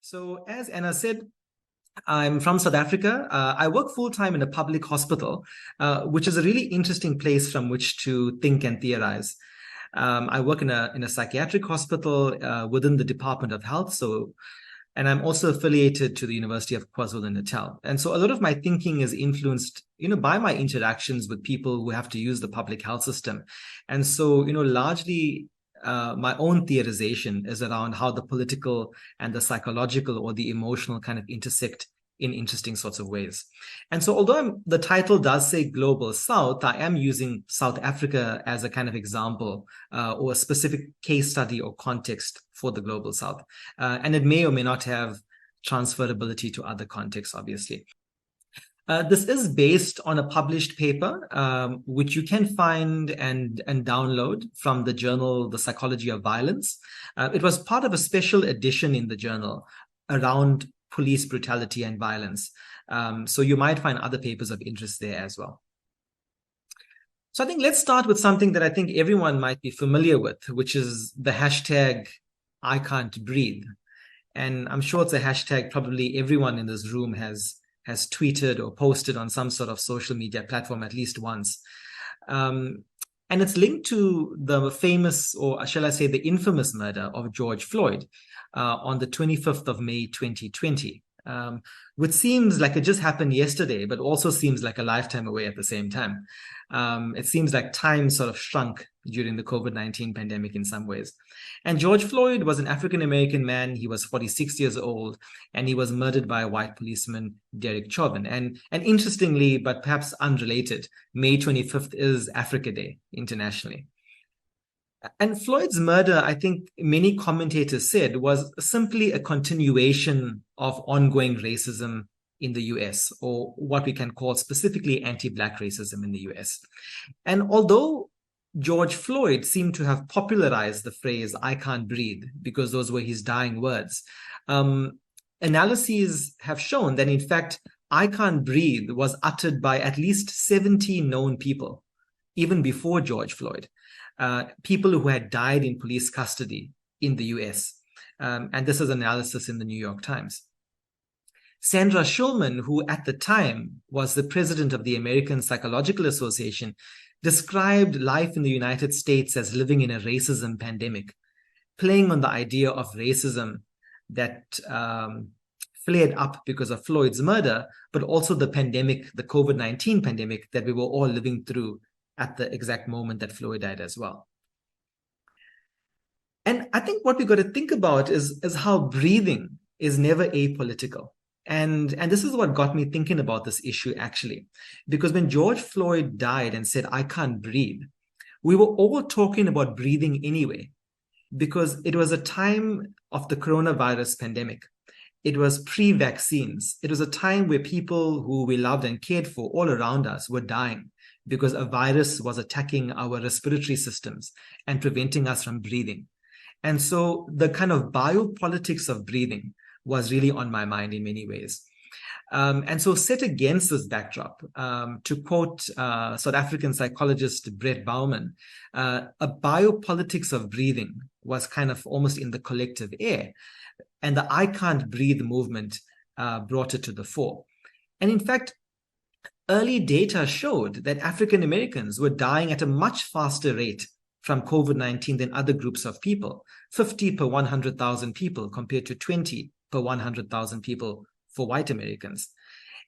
So, as Anna said, I'm from South Africa. I work full time in a public hospital, which is a really interesting place from which to think and theorize. I work in a psychiatric hospital within the Department of Health. And I'm also affiliated to the University of KwaZulu-Natal. And so a lot of my thinking is influenced, by my interactions with people who have to use the public health system. And so, largely my own theorization is around how the political and the psychological or the emotional kind of intersect in interesting sorts of ways. And so although the title does say Global South, I am using South Africa as a kind of example or a specific case study or context for the Global South. And it may or may not have transferability to other contexts, obviously. This is based on a published paper, which you can find and download from the journal, The Psychology of Violence. It was part of a special edition in the journal around police brutality and violence. So you might find other papers of interest there as well. So I think let's start with something that I think everyone might be familiar with, which is the hashtag I can't breathe. And I'm sure it's a hashtag probably everyone in this room has tweeted or posted on some sort of social media platform at least once. And it's linked to the famous, or shall I say the infamous murder of George Floyd on the 25th of May, 2020, which seems like it just happened yesterday, but also seems like a lifetime away at the same time. It seems like time sort of shrunk during the COVID-19 pandemic in some ways. And George Floyd was an African-American man. He was 46 years old, and he was murdered by a white policeman, Derek Chauvin. And interestingly, but perhaps unrelated, May 25th is Africa Day internationally. And Floyd's murder, I think many commentators said, was simply a continuation of ongoing racism in the US, or what we can call specifically anti-Black racism in the US. And although George Floyd seemed to have popularized the phrase, I can't breathe, because those were his dying words, analyses have shown that, in fact, I can't breathe was uttered by at least 70 known people, even before George Floyd. People who had died in police custody in the US. And this is analysis in the New York Times. Sandra Shulman, who at the time was the president of the American Psychological Association, described life in the United States as living in a racism pandemic, playing on the idea of racism that flared up because of Floyd's murder, but also the pandemic, the COVID-19 pandemic that we were all living through at the exact moment that Floyd died as well. And I think what we got to think about is how breathing is never apolitical. And this is what got me thinking about this issue, actually, because when George Floyd died and said, I can't breathe, we were all talking about breathing anyway, because it was a time of the coronavirus pandemic. It was pre-vaccines. It was a time where people who we loved and cared for all around us were dying because a virus was attacking our respiratory systems and preventing us from breathing. And so the kind of biopolitics of breathing was really on my mind in many ways. And so set against this backdrop, to quote South African psychologist Brett Bauman, a biopolitics of breathing was kind of almost in the collective air. And the I can't breathe movement brought it to the fore. And in fact, early data showed that African Americans were dying at a much faster rate from COVID-19 than other groups of people, 50 per 100,000 people compared to 20 per 100,000 people for white Americans.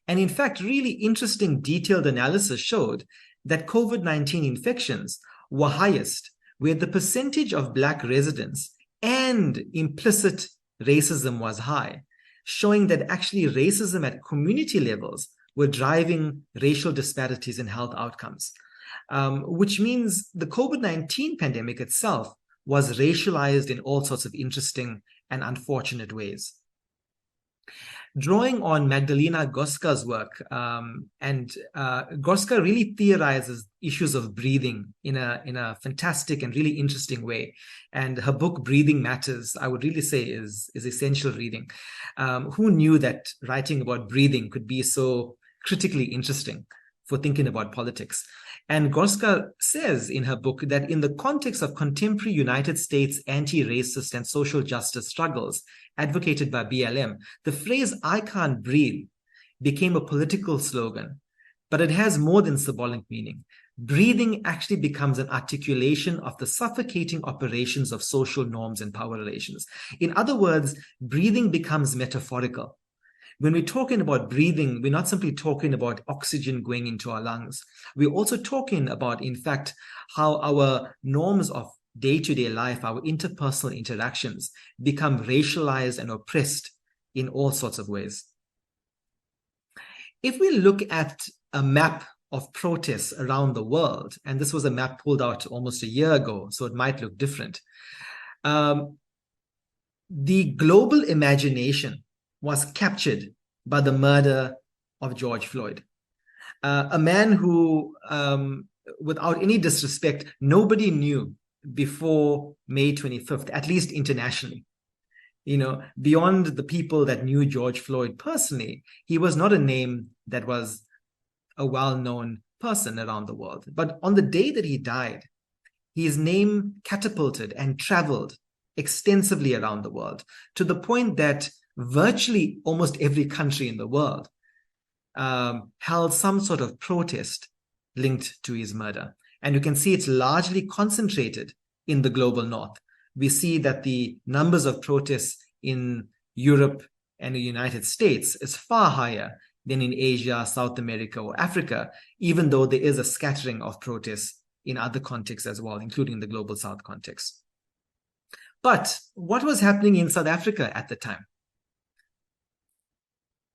And in fact, really interesting detailed analysis showed that COVID-19 infections were highest where the percentage of Black residents and implicit racism was high, showing that actually racism at community levels were driving racial disparities in health outcomes, which means the COVID-19 pandemic itself was racialized in all sorts of interesting and unfortunate ways. Drawing on Magdalena Goska's work, and Goska really theorizes issues of breathing in a fantastic and really interesting way. And her book, Breathing Matters, I would really say is essential reading. Who knew that writing about breathing could be so critically interesting for thinking about politics. And Gorska says in her book that in the context of contemporary United States anti-racist and social justice struggles advocated by BLM, the phrase "I can't breathe" became a political slogan, but it has more than symbolic meaning. Breathing actually becomes an articulation of the suffocating operations of social norms and power relations. In other words, breathing becomes metaphorical. When we're talking about breathing, we're not simply talking about oxygen going into our lungs. We're also talking about, in fact, how our norms of day-to-day life, our interpersonal interactions, become racialized and oppressed in all sorts of ways. If we look at a map of protests around the world, and this was a map pulled out almost a year ago, so it might look different. The global imagination was captured by the murder of George Floyd, a man who, without any disrespect, nobody knew before May 25th, at least internationally. Beyond the people that knew George Floyd personally, he was not a name that was a well-known person around the world. But on the day that he died, his name catapulted and traveled extensively around the world, to the point that virtually almost every country in the world held some sort of protest linked to his murder. And you can see it's largely concentrated in the global north. We see that the numbers of protests in Europe and the United States is far higher than in Asia, South America, or Africa, even though there is a scattering of protests in other contexts as well, including the global south context. But what was happening in South Africa at the time?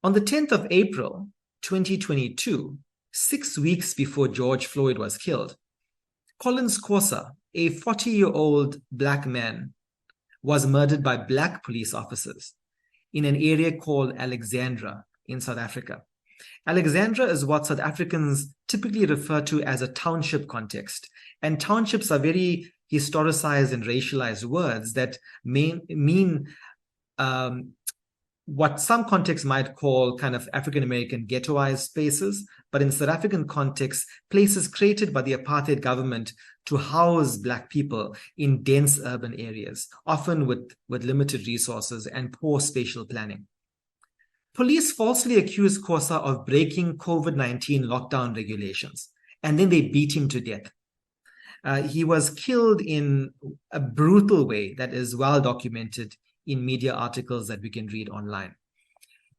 On the 10th of April, 2022, 6 weeks before George Floyd was killed, Khosa, a 40-year-old Black man, was murdered by Black police officers in an area called Alexandra in South Africa. Alexandra is what South Africans typically refer to as a township context. And townships are very historicized and racialized words that mean what some contexts might call kind of African-American ghettoized spaces, but in South African context, places created by the apartheid government to house Black people in dense urban areas, often with limited resources and poor spatial planning. Police falsely accused Khosa of breaking COVID-19 lockdown regulations, and then they beat him to death. He was killed in a brutal way that is well documented in media articles that we can read online.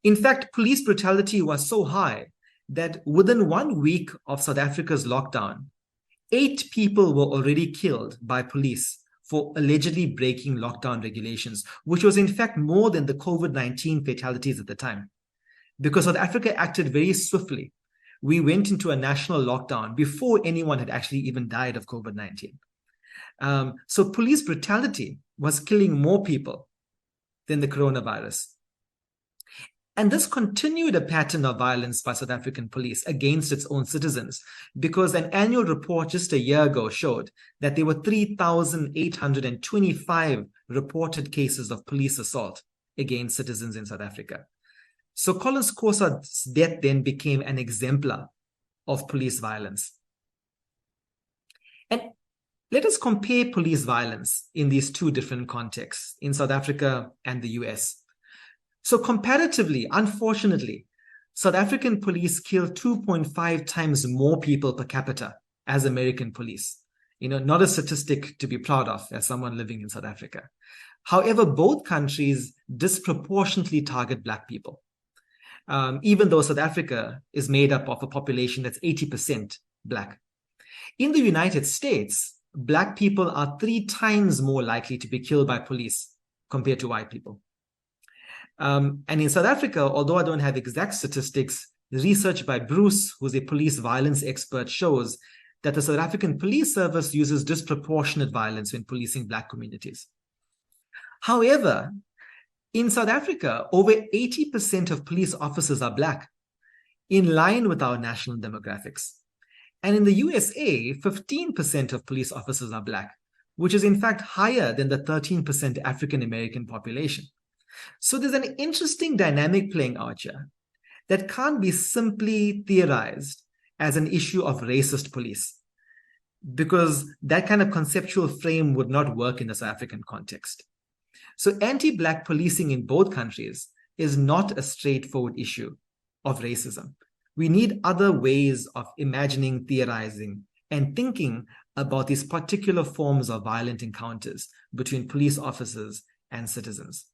In fact, police brutality was so high that within 1 week of South Africa's lockdown, 8 people were already killed by police for allegedly breaking lockdown regulations, which was in fact more than the COVID-19 fatalities at the time. Because South Africa acted very swiftly. We went into a national lockdown before anyone had actually even died of COVID-19. So police brutality was killing more people than the coronavirus. And this continued a pattern of violence by South African police against its own citizens, because an annual report just a year ago showed that there were 3,825 reported cases of police assault against citizens in South Africa. So Khosa's death then became an exemplar of police violence. And let us compare police violence in these two different contexts, in South Africa and the US. So comparatively, unfortunately, South African police kill 2.5 times more people per capita as American police. Not a statistic to be proud of as someone living in South Africa. However, both countries disproportionately target Black people. Even though South Africa is made up of a population that's 80% Black. In the United States, Black people are 3 times more likely to be killed by police compared to white people. And in South Africa, although I don't have exact statistics, research by Bruce, who's a police violence expert, shows that the South African police service uses disproportionate violence when policing Black communities. However, in South Africa, over 80% of police officers are Black, in line with our national demographics. And in the USA, 15% of police officers are Black, which is in fact higher than the 13% African-American population. So there's an interesting dynamic playing out here that can't be simply theorized as an issue of racist police, because that kind of conceptual frame would not work in the South African context. So anti-Black policing in both countries is not a straightforward issue of racism. We need other ways of imagining, theorizing, and thinking about these particular forms of violent encounters between police officers and citizens.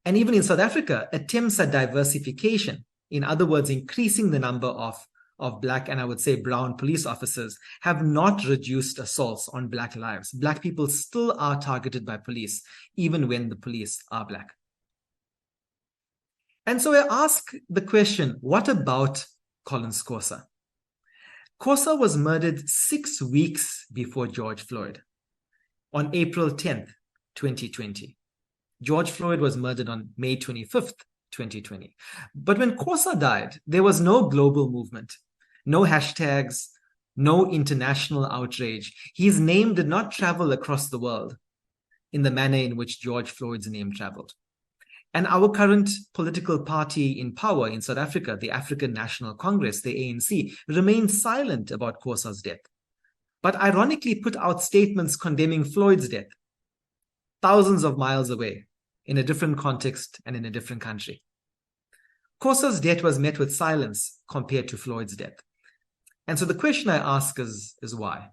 And even in South Africa, attempts at diversification, in other words, increasing the number of Black and I would say brown police officers, have not reduced assaults on Black lives. Black people still are targeted by police, even when the police are Black. And so I ask the question, what about Collins Khosa? Khosa was murdered 6 weeks before George Floyd on April 10th, 2020. George Floyd was murdered on May 25th, 2020. But when Khosa died, there was no global movement, no hashtags, no international outrage. His name did not travel across the world in the manner in which George Floyd's name traveled. And our current political party in power in South Africa, the African National Congress, the ANC, remained silent about Khosa's death, but ironically put out statements condemning Floyd's death thousands of miles away in a different context and in a different country. Khosa's death was met with silence compared to Floyd's death. And so the question I ask is why?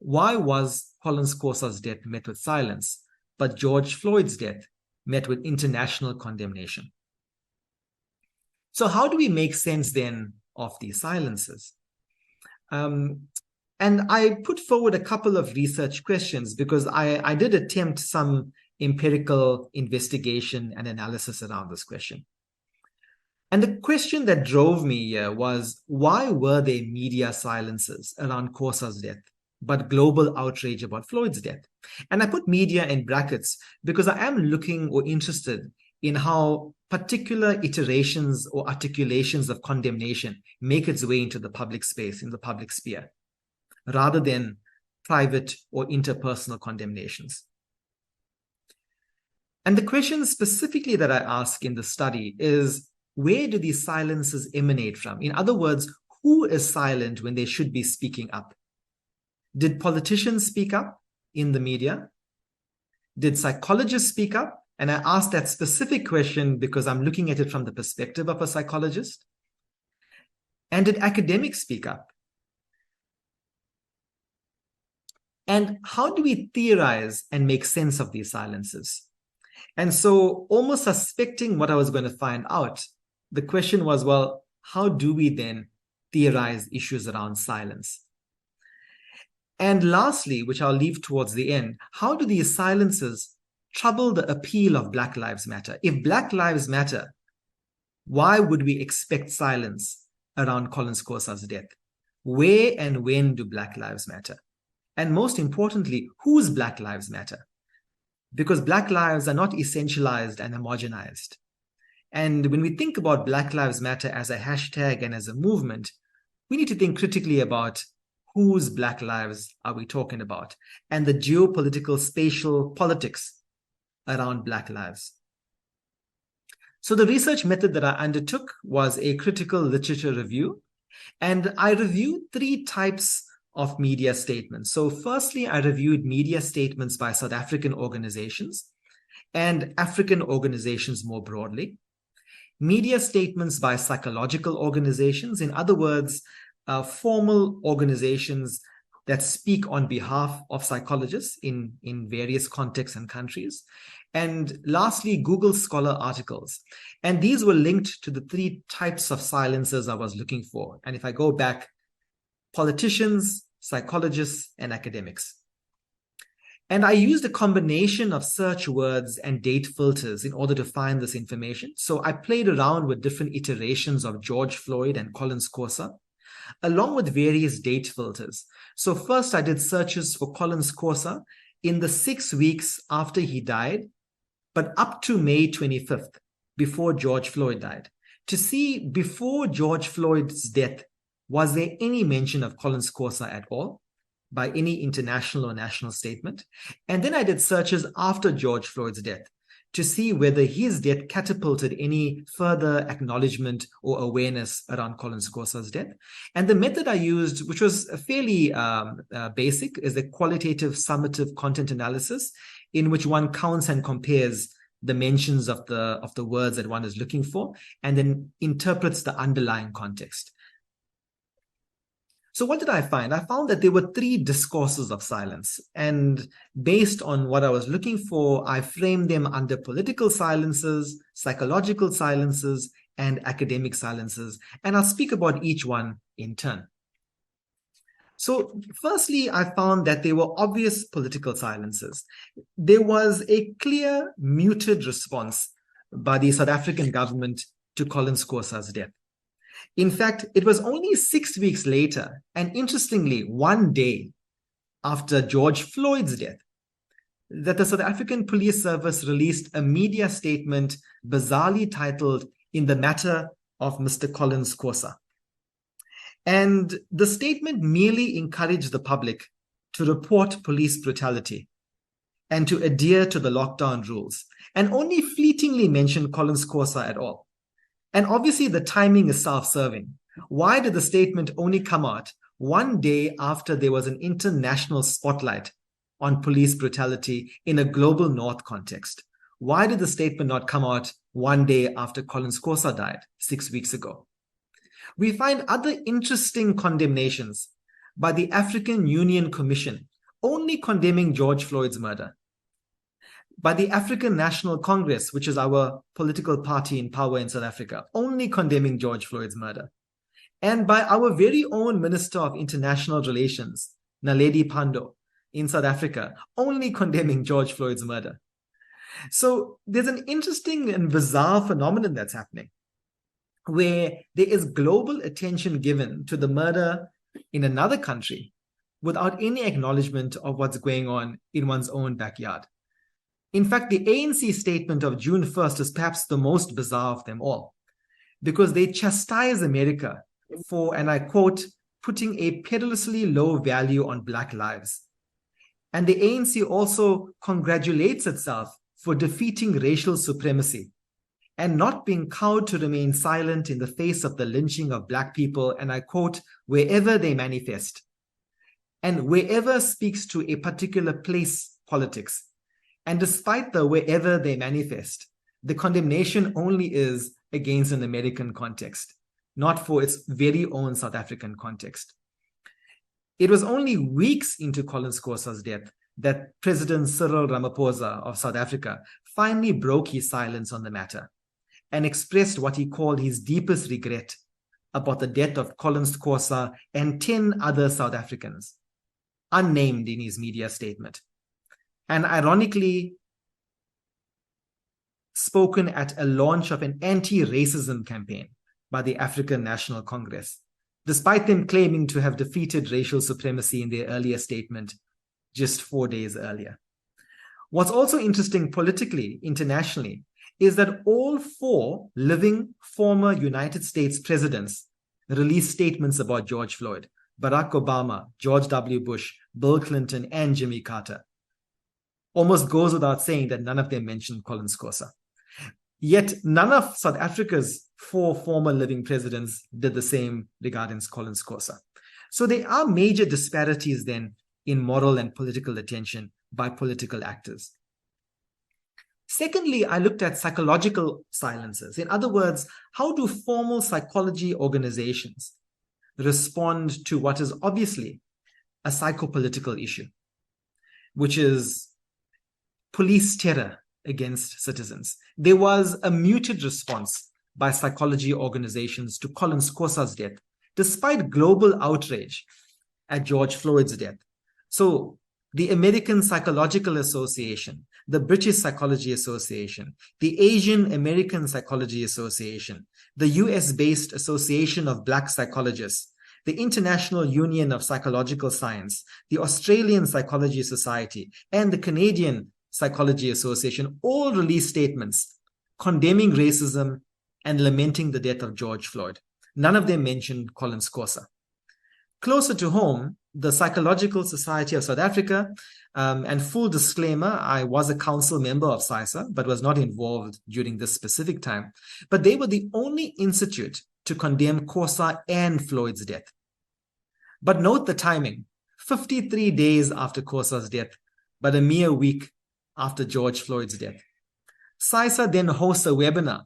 Why was Collins Khosa's death met with silence, but George Floyd's death met with international condemnation? So how do we make sense then of these silences? And I put forward a couple of research questions because I did attempt some empirical investigation and analysis around this question. And the question that drove me here was, why were there media silences around Khosa's death, but global outrage about Floyd's death? And I put media in brackets because I am looking or interested in how particular iterations or articulations of condemnation make its way into the public space, in the public sphere, rather than private or interpersonal condemnations. And the question specifically that I ask in the study is, where do these silences emanate from? In other words, who is silent when they should be speaking up? Did politicians speak up in the media? Did psychologists speak up? And I ask that specific question because I'm looking at it from the perspective of a psychologist. And did academics speak up? And how do we theorize and make sense of these silences? And so, almost suspecting what I was going to find out, the question was, well, how do we then theorize issues around silence? And lastly, which I'll leave towards the end, how do these silences trouble the appeal of Black Lives Matter? If Black Lives Matter, why would we expect silence around Collins Khosa's death? Where and when do Black Lives matter? And most importantly, whose Black Lives matter? Because Black lives are not essentialized and homogenized. And when we think about Black Lives Matter as a hashtag and as a movement, we need to think critically about whose Black lives are we talking about and the geopolitical spatial politics around Black lives. So the research method that I undertook was a critical literature review, and I reviewed 3 types of media statements. So firstly, I reviewed media statements by South African organizations and African organizations more broadly. Media statements by psychological organizations, in other words, formal organizations that speak on behalf of psychologists in various contexts and countries. And lastly, Google Scholar articles. And these were linked to the 3 types of silences I was looking for. And if I go back, politicians, psychologists, and academics. And I used a combination of search words and date filters in order to find this information. So I played around with different iterations of George Floyd and Collins Khosa, along with various date filters. So first I did searches for Collins Khosa in the 6 weeks after he died, but up to May 25th, before George Floyd died, to see before George Floyd's death, was there any mention of Collins Khosa at all by any international or national statement? And then I did searches after George Floyd's death to see whether his death catapulted any further acknowledgement or awareness around Collins Khosa's death. And the method I used, which was fairly basic, is a qualitative summative content analysis, in which one counts and compares the mentions of the words that one is looking for, and then interprets the underlying context. So what did I find? I found that there were 3 discourses of silence. And based on what I was looking for, I framed them under political silences, psychological silences, and academic silences. And I'll speak about each one in turn. So firstly, I found that there were obvious political silences. There was a clear muted response by the South African government to Collins Khosa's death. In fact, it was only 6 weeks later, and interestingly, 1 day after George Floyd's death, that the South African Police Service released a media statement bizarrely titled "In the Matter of Mr. Collins Khosa." And the statement merely encouraged the public to report police brutality and to adhere to the lockdown rules, and only fleetingly mentioned Collins Khosa at all. And obviously, the timing is self-serving. Why did the statement only come out 1 day after there was an international spotlight on police brutality in a global North context? Why did the statement not come out 1 day after Collins Khosa died 6 weeks ago? We find other interesting condemnations by the African Union Commission only condemning George Floyd's murder, by the African National Congress, which is our political party in power in South Africa, only condemning George Floyd's murder, and by our very own Minister of International Relations, Naledi Pandor, in South Africa, only condemning George Floyd's murder. So there's an interesting and bizarre phenomenon that's happening, where there is global attention given to the murder in another country without any acknowledgement of what's going on in one's own backyard. In fact, the ANC statement of June 1st is perhaps the most bizarre of them all, because they chastise America for, and I quote, putting a perilously low value on Black lives. And the ANC also congratulates itself for defeating racial supremacy and not being cowed to remain silent in the face of the lynching of Black people, and I quote, wherever they manifest. And wherever speaks to a particular place politics. And despite the wherever they manifest, the condemnation only is against an American context, not for its very own South African context. It was only weeks into Collins Khosa's death that President Cyril Ramaphosa of South Africa finally broke his silence on the matter and expressed what he called his deepest regret about the death of Collins Khosa and 10 other South Africans, unnamed in his media statement. And ironically, spoken at a launch of an anti-racism campaign by the African National Congress, despite them claiming to have defeated racial supremacy in their earlier statement just 4 days earlier. What's also interesting politically, internationally, is that all 4 living former United States presidents released statements about George Floyd: Barack Obama, George W. Bush, Bill Clinton, and Jimmy Carter. Almost goes without saying that none of them mentioned Collins Khosa. Yet none of South Africa's 4 former living presidents did the same regarding Collins Khosa. So there are major disparities then in moral and political attention by political actors. Secondly, I looked at psychological silences. In other words, how do formal psychology organizations respond to what is obviously a psychopolitical issue, which is police terror against citizens? There was a muted response by psychology organizations to Collins Khosa's death, despite global outrage at George Floyd's death. So the American Psychological Association, the British Psychology Association, the Asian American Psychology Association, the US-based Association of Black Psychologists, the International Union of Psychological Science, the Australian Psychology Society, and the Canadian Psychology Association all released statements condemning racism and lamenting the death of George Floyd. None of them mentioned Collins Khosa. Closer to home, the Psychological Society of South Africa. And full disclaimer, I was a council member of SISA, but was not involved during this specific time. But they were the only institute to condemn Khosa and Floyd's death. But note the timing, 53 days after Khosa's death, but a mere week after George Floyd's death. SISA then hosts a webinar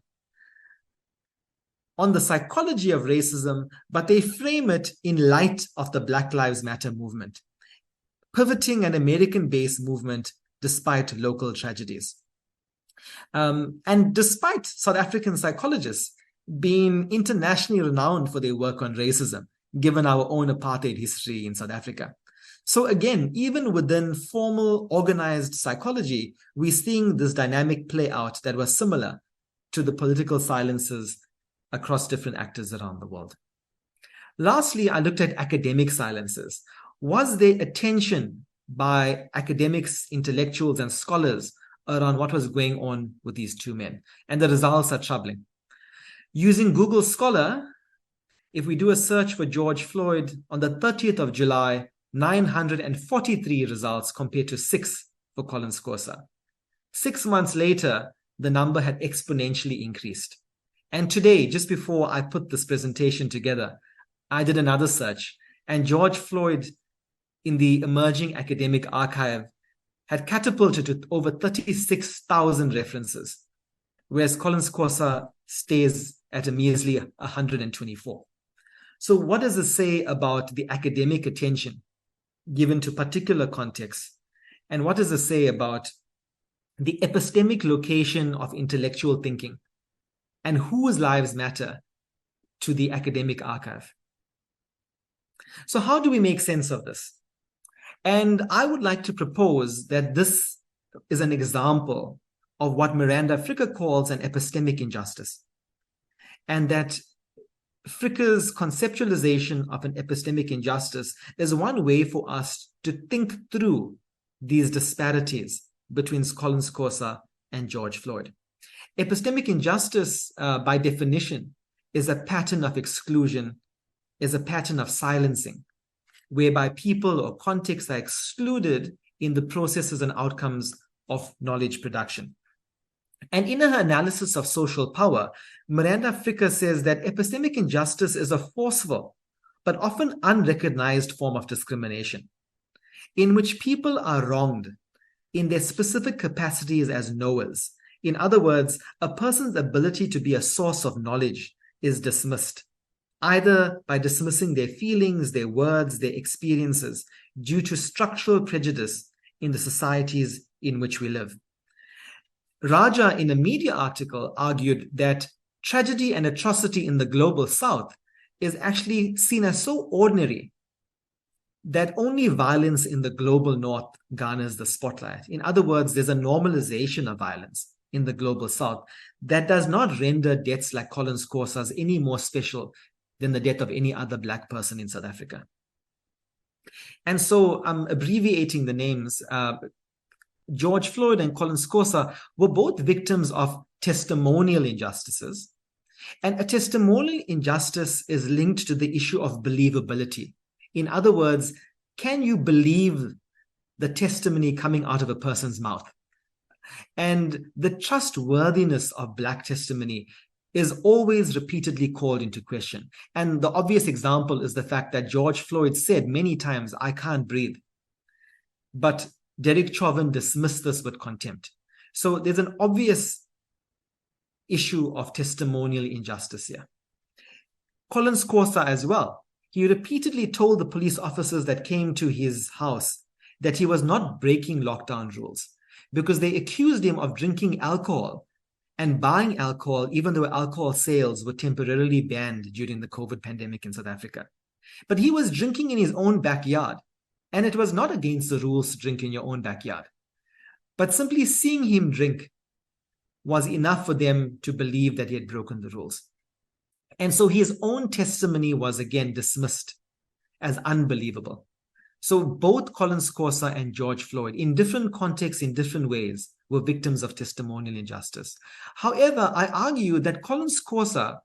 on the psychology of racism, but they frame it in light of the Black Lives Matter movement, pivoting an American-based movement despite local tragedies. And despite South African psychologists being internationally renowned for their work on racism, given our own apartheid history in South Africa. So again, even within formal organized psychology, we're seeing this dynamic play out that was similar to the political silences across different actors around the world. Lastly, I looked at academic silences. Was there attention by academics, intellectuals, and scholars around what was going on with these two men? And the results are troubling. Using Google Scholar, if we do a search for George Floyd on the 30th of July, 943 results compared to 6 for Collins Khosa. 6 months later, the number had exponentially increased. And today, just before I put this presentation together, I did another search, and George Floyd in the emerging academic archive had catapulted to over 36,000 references, whereas Collins Khosa stays at a measly 124. So what does this say about the academic attention given to particular contexts? And what does it say about the epistemic location of intellectual thinking and whose lives matter to the academic archive? So how do we make sense of this? And I would like to propose that this is an example of what Miranda Fricker calls an epistemic injustice, and that Fricker's conceptualization of an epistemic injustice is one way for us to think through these disparities between Collins Khosa and George Floyd. Epistemic injustice, by definition, is a pattern of exclusion, is a pattern of silencing, whereby people or contexts are excluded in the processes and outcomes of knowledge production. And in her analysis of social power, Miranda Fricker says that epistemic injustice is a forceful but often unrecognized form of discrimination, in which people are wronged in their specific capacities as knowers. In other words, a person's ability to be a source of knowledge is dismissed, either by dismissing their feelings, their words, their experiences, due to structural prejudice in the societies in which we live. Raja, in a media article, argued that tragedy and atrocity in the global South is actually seen as so ordinary that only violence in the global North garners the spotlight. In other words, there's a normalization of violence in the global South that does not render deaths like Collins Khosa's any more special than the death of any other Black person in South Africa. And so I'm abbreviating the names. George Floyd and Collins Khosa were both victims of testimonial injustices. And a testimonial injustice is linked to the issue of believability. In other words, can you believe the testimony coming out of a person's mouth? And the trustworthiness of Black testimony is always repeatedly called into question. And the obvious example is the fact that George Floyd said many times, "I can't breathe." But Derek Chauvin dismissed this with contempt. So there's an obvious issue of testimonial injustice here. Collins Khosa as well. He repeatedly told the police officers that came to his house that he was not breaking lockdown rules because they accused him of drinking alcohol and buying alcohol, even though alcohol sales were temporarily banned during the COVID pandemic in South Africa. But he was drinking in his own backyard. And it was not against the rules to drink in your own backyard. But simply seeing him drink was enough for them to believe that he had broken the rules. And so his own testimony was again dismissed as unbelievable. So both Collins Khosa and George Floyd, in different contexts, in different ways, were victims of testimonial injustice. However, I argue that Collins Khosa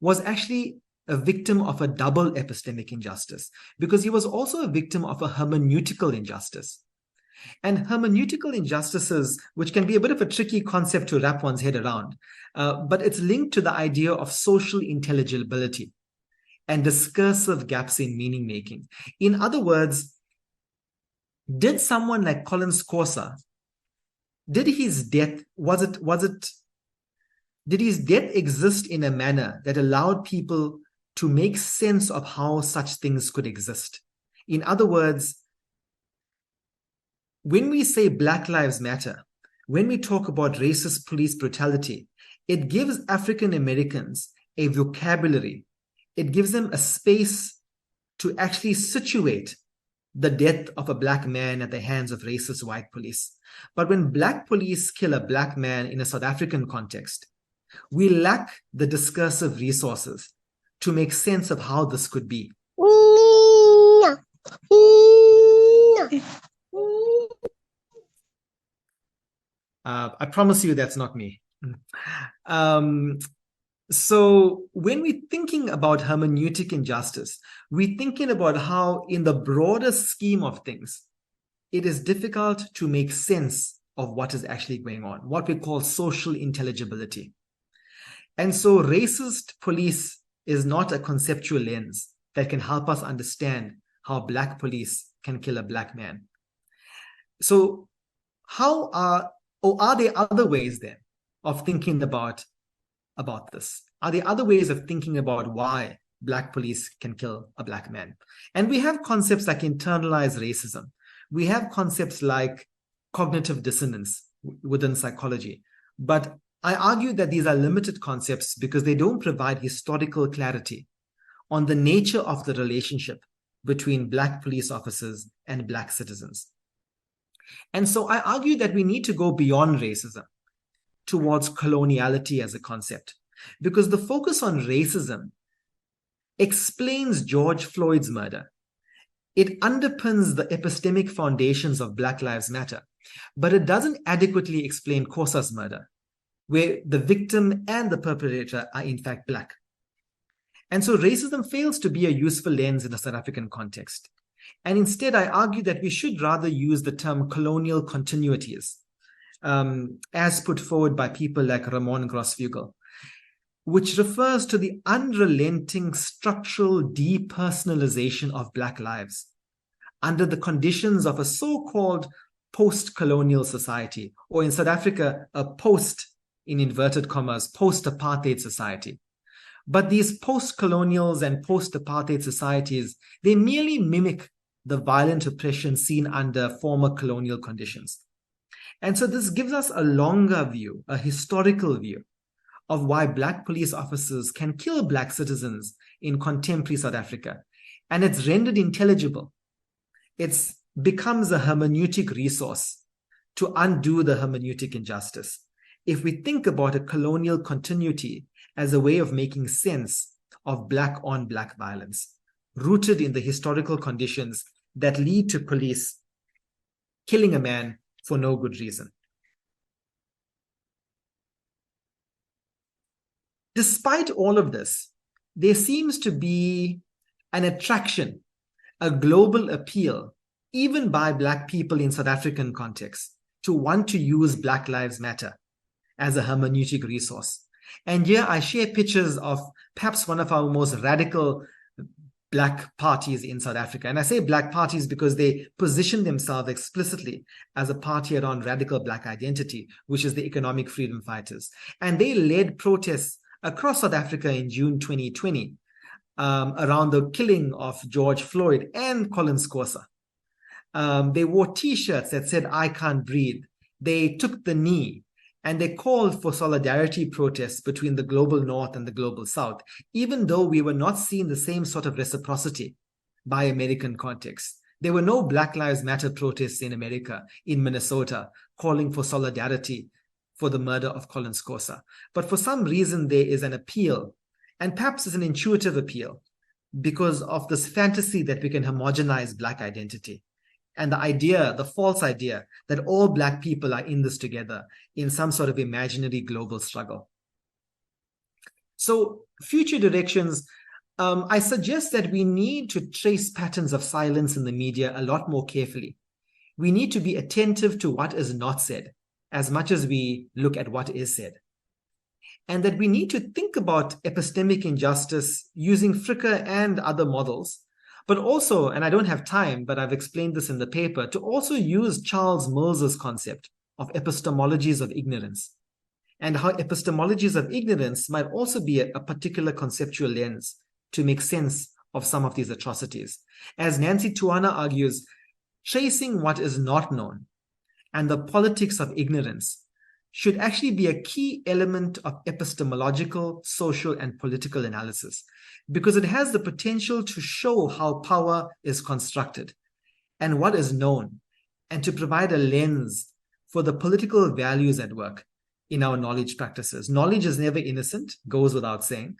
was actually a victim of a double epistemic injustice, because he was also a victim of a hermeneutical injustice. And hermeneutical injustices, which can be a bit of a tricky concept to wrap one's head around, but it's linked to the idea of social intelligibility and discursive gaps in meaning making. In other words, did someone like Khosa, did his death exist in a manner that allowed people to make sense of how such things could exist? In other words, when we say Black Lives Matter, when we talk about racist police brutality, it gives African Americans a vocabulary. It gives them a space to actually situate the death of a Black man at the hands of racist white police. But when Black police kill a Black man in a South African context, we lack the discursive resources to make sense of how this could be. I promise you that's not me. So when we're thinking about hermeneutic injustice, we're thinking about how, in the broader scheme of things, it is difficult to make sense of what is actually going on, what we call social intelligibility. And so racist police is not a conceptual lens that can help us understand how Black police can kill a Black man. So are there other ways then of thinking about this? Are there other ways of thinking about why Black police can kill a Black man? And we have concepts like internalized racism. We have concepts like cognitive dissonance within psychology. But I argue that these are limited concepts because they don't provide historical clarity on the nature of the relationship between Black police officers and Black citizens. And so I argue that we need to go beyond racism towards coloniality as a concept, because the focus on racism explains George Floyd's murder. It underpins the epistemic foundations of Black Lives Matter, but it doesn't adequately explain Khosa's murder, where the victim and the perpetrator are in fact Black. And so racism fails to be a useful lens in a South African context. And instead, I argue that we should rather use the term colonial continuities, as put forward by people like Ramon Grosvogel, which refers to the unrelenting structural depersonalization of Black lives under the conditions of a so-called post-colonial society, or in South Africa, a post, in inverted commas, post-apartheid society. But these post-colonials and post-apartheid societies, they merely mimic the violent oppression seen under former colonial conditions. And so this gives us a longer view, a historical view of why Black police officers can kill Black citizens in contemporary South Africa. And it's rendered intelligible. It becomes a hermeneutic resource to undo the hermeneutic injustice. If we think about a colonial continuity as a way of making sense of Black on Black violence, rooted in the historical conditions that lead to police killing a man for no good reason. Despite all of this, there seems to be an attraction, a global appeal, even by Black people in South African context, to want to use Black Lives Matter as a hermeneutic resource. And here I share pictures of perhaps one of our most radical Black parties in South Africa. And I say Black parties because they position themselves explicitly as a party around radical Black identity, which is the Economic Freedom Fighters. And they led protests across South Africa in June 2020 around the killing of George Floyd and Khosa. They wore T-shirts that said, "I can't breathe." They took the knee. And they called for solidarity protests between the global North and the global South, even though we were not seeing the same sort of reciprocity by American context. There were no Black Lives Matter protests in America, in Minnesota, calling for solidarity for the murder of Khosa. But for some reason, there is an appeal, and perhaps it's an intuitive appeal, because of this fantasy that we can homogenize Black identity. And the idea, the false idea, that all Black people are in this together in some sort of imaginary global struggle. So future directions, I suggest that we need to trace patterns of silence in the media a lot more carefully. We need to be attentive to what is not said as much as we look at what is said. And that we need to think about epistemic injustice using Fricker and other models, but also, and I don't have time, but I've explained this in the paper, to also use Charles Mills's concept of epistemologies of ignorance, and how epistemologies of ignorance might also be a particular conceptual lens to make sense of some of these atrocities. As Nancy Tuana argues, tracing what is not known and the politics of ignorance should actually be a key element of epistemological, social, and political analysis, because it has the potential to show how power is constructed and what is known, and to provide a lens for the political values at work in our knowledge practices. Knowledge is never innocent, goes without saying,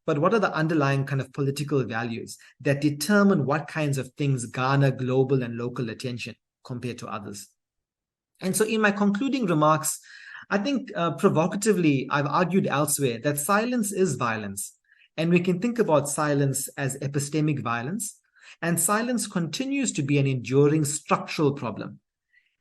but what are the underlying kind of political values that determine what kinds of things garner global and local attention compared to others? And so in my concluding remarks, I think provocatively, I've argued elsewhere that silence is violence, and we can think about silence as epistemic violence, and silence continues to be an enduring structural problem.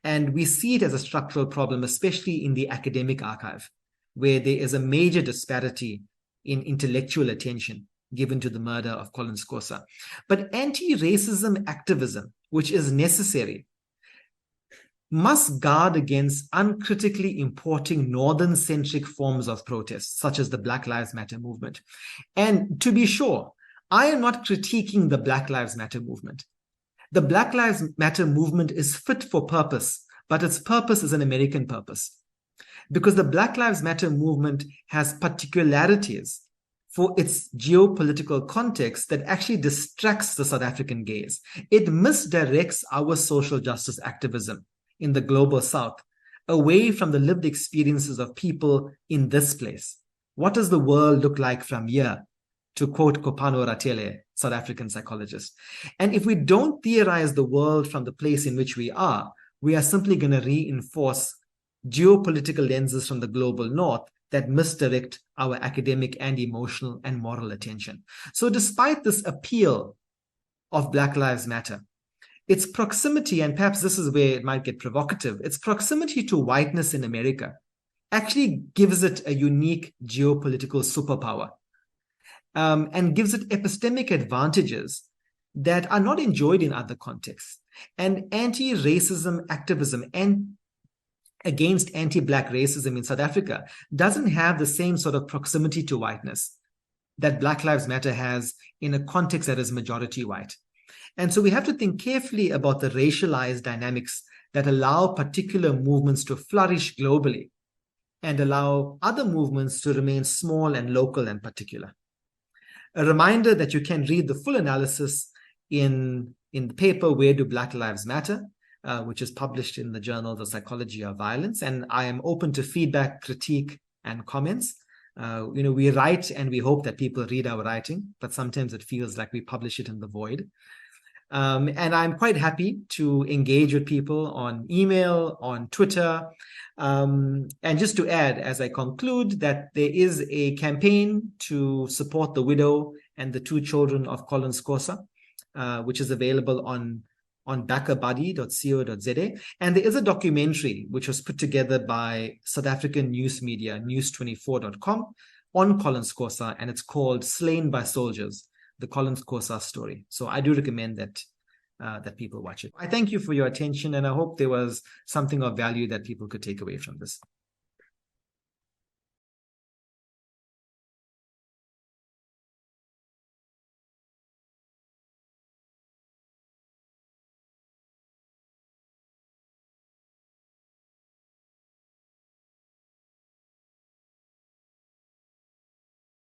And we see it as a structural problem, especially in the academic archive, where there is a major disparity in intellectual attention given to the murder of Collins Khosa. But anti-racism activism, which is necessary, must guard against uncritically importing northern-centric forms of protest, such as the Black Lives Matter movement. And to be sure, I am not critiquing the Black Lives Matter movement. The Black Lives Matter movement is fit for purpose, but its purpose is an American purpose. Because the Black Lives Matter movement has particularities for its geopolitical context that actually distracts the South African gaze. It misdirects our social justice activism in the global South away from the lived experiences of people in this place. What does the world look like from here? To quote Kopano Ratele, South African psychologist. And if we don't theorize the world from the place in which we are simply going to reinforce geopolitical lenses from the global North that misdirect our academic and emotional and moral attention. So despite this appeal of Black Lives Matter, its proximity, and perhaps this is where it might get provocative, its proximity to whiteness in America actually gives it a unique geopolitical superpower, and gives it epistemic advantages that are not enjoyed in other contexts. And anti-racism activism and against anti-Black racism in South Africa doesn't have the same sort of proximity to whiteness that Black Lives Matter has in a context that is majority white. And so we have to think carefully about the racialized dynamics that allow particular movements to flourish globally and allow other movements to remain small and local and particular. A reminder that you can read the full analysis in the paper, Where Do Black Lives Matter?, which is published in the journal, The Psychology of Violence. And I am open to feedback, critique, and comments. We write and we hope that people read our writing, but sometimes it feels like we publish it in the void. And I'm quite happy to engage with people on email, on Twitter. And just to add, as I conclude, that there is a campaign to support the widow and the 2 children of Collins Khosa, which is available on backabuddy.co.za. And there is a documentary which was put together by South African news media, news24.com, on Collins Khosa, and it's called Slain by Soldiers, the Collins Khosa story. So I do recommend that people watch it. I thank you for your attention, and I hope there was something of value that people could take away from this.